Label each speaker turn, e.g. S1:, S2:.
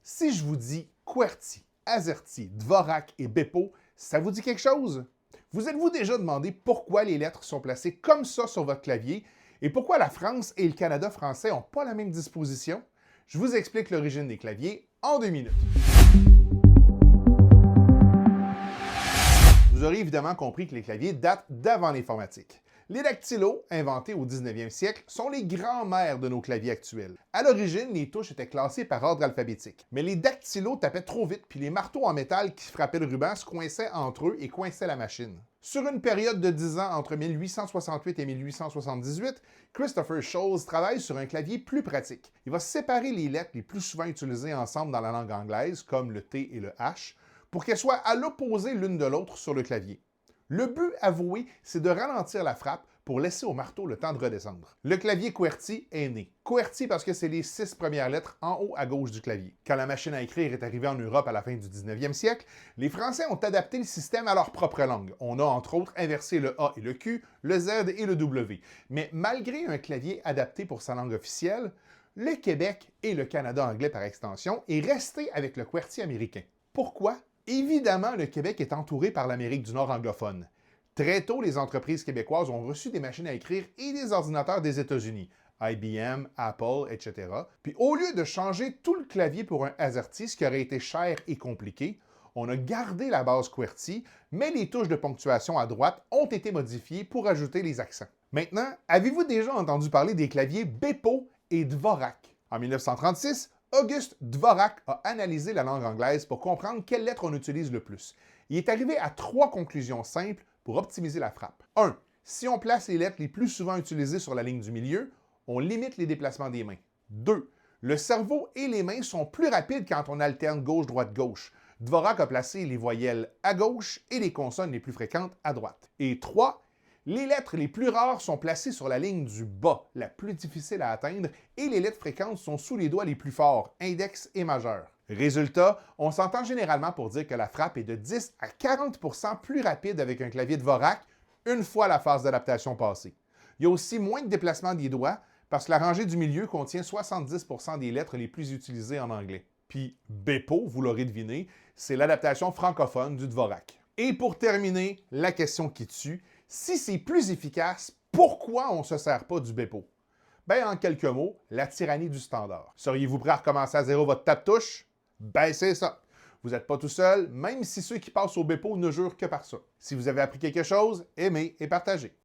S1: Si je vous dis QWERTY, AZERTY, Dvorak et Bepo, ça vous dit quelque chose? Vous êtes-vous déjà demandé pourquoi les lettres sont placées comme ça sur votre clavier et pourquoi la France et le Canada français n'ont pas la même disposition? Je vous explique l'origine des claviers en 2 minutes. Vous aurez évidemment compris que les claviers datent d'avant l'informatique. Les dactylos, inventés au 19e siècle, sont les grands-mères de nos claviers actuels. À l'origine, les touches étaient classées par ordre alphabétique. Mais les dactylos tapaient trop vite, puis les marteaux en métal qui frappaient le ruban se coinçaient entre eux et coinçaient la machine. Sur une période de 10 ans entre 1868 et 1878, Christopher Sholes travaille sur un clavier plus pratique. Il va séparer les lettres les plus souvent utilisées ensemble dans la langue anglaise, comme le T et le H, pour qu'elles soient à l'opposé l'une de l'autre sur le clavier. Le but avoué, c'est de ralentir la frappe pour laisser au marteau le temps de redescendre. Le clavier QWERTY est né. QWERTY parce que c'est les 6 premières lettres en haut à gauche du clavier. Quand la machine à écrire est arrivée en Europe à la fin du 19e siècle, les Français ont adapté le système à leur propre langue. On a entre autres inversé le A et le Q, le Z et le W. Mais malgré un clavier adapté pour sa langue officielle, le Québec et le Canada anglais par extension est resté avec le QWERTY américain. Pourquoi? Évidemment, le Québec est entouré par l'Amérique du Nord anglophone. Très tôt, les entreprises québécoises ont reçu des machines à écrire et des ordinateurs des États-Unis, IBM, Apple, etc. Puis au lieu de changer tout le clavier pour un AZERTY, ce qui aurait été cher et compliqué, on a gardé la base QWERTY, mais les touches de ponctuation à droite ont été modifiées pour ajouter les accents. Maintenant, avez-vous déjà entendu parler des claviers Bepo et Dvorak? En 1936, Auguste Dvorak a analysé la langue anglaise pour comprendre quelles lettres on utilise le plus. Il est arrivé à 3 conclusions simples pour optimiser la frappe. 1. Si on place les lettres les plus souvent utilisées sur la ligne du milieu, on limite les déplacements des mains. 2. Le cerveau et les mains sont plus rapides quand on alterne gauche-droite-gauche. Dvorak a placé les voyelles à gauche et les consonnes les plus fréquentes à droite. Et 3. Les lettres les plus rares sont placées sur la ligne du bas, la plus difficile à atteindre, et les lettres fréquentes sont sous les doigts les plus forts, index et majeur. Résultat, on s'entend généralement pour dire que la frappe est de 10 à 40% plus rapide avec un clavier Dvorak une fois la phase d'adaptation passée. Il y a aussi moins de déplacement des doigts parce que la rangée du milieu contient 70% des lettres les plus utilisées en anglais. Puis Bepo, vous l'aurez deviné, c'est l'adaptation francophone du Dvorak. Et pour terminer, la question qui tue, si c'est plus efficace, pourquoi on ne se sert pas du Bepo? Ben, en quelques mots, la tyrannie du standard. Seriez-vous prêt à recommencer à zéro votre tape-touche? Ben, c'est ça. Vous n'êtes pas tout seul, même si ceux qui passent au Bepo ne jurent que par ça. Si vous avez appris quelque chose, aimez et partagez.